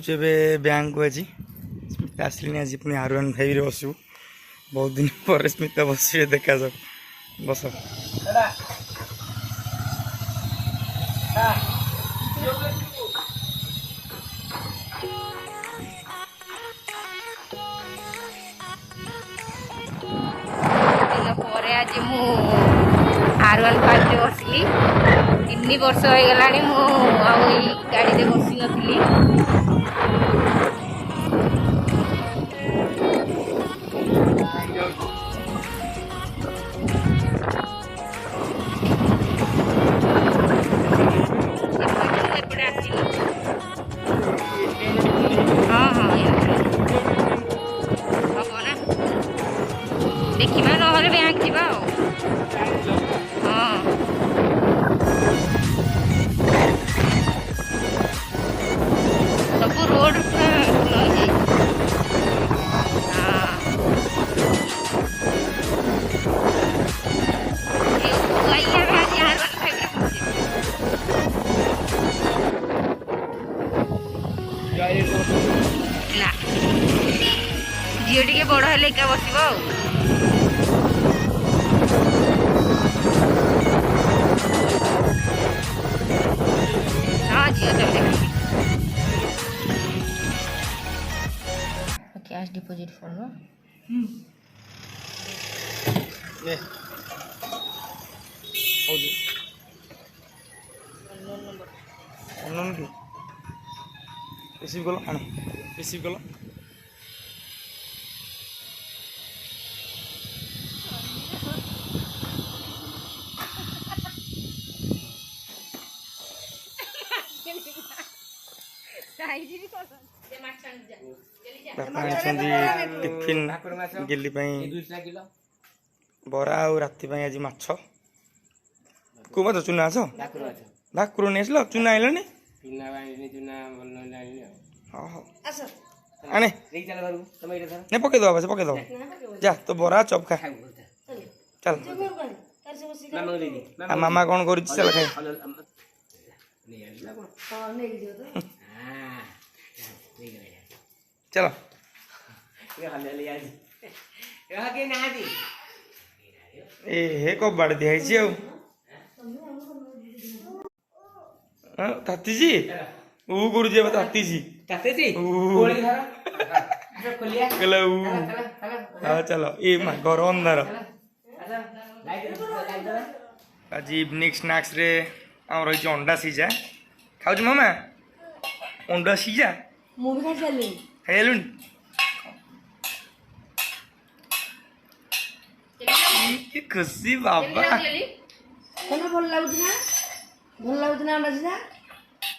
जाऊँ बैंक को आज स्मिता आसली आज पुणी R15 रे बसू बहुत दिन पर स्मिता बस देखा जाओ बस आज मु R15 बसली 3 वर्ष हो गला गाड़ी में बसी नी हाँ हाँ हम ना देखा ना बैंक जावा हाँ सब रोड ना झील टे बड़ हेले एका बस हाँ झील कैश डिपॉजिट फॉर रिसीव कल आण रिसीव कल टिफिन गिली बरा आ राति आज माछ को माछ चुना आस भाकुर नहीं आसल चुना आइलानी आने नहीं पकईद से पकईद जा तो बरा चप खा चल मामा कौन कर चल खाई चलो हे कबाड़ दिखाई ताती जी ऊ गुरुजी ताती जी चलो ये घर अंधार आज इवनिंग स्नैक्स रे आम रही अंडा सीझा खाऊ मामा अंडा सीझा खाई खुशी बाबा भल लगुच ना अंडा सीझा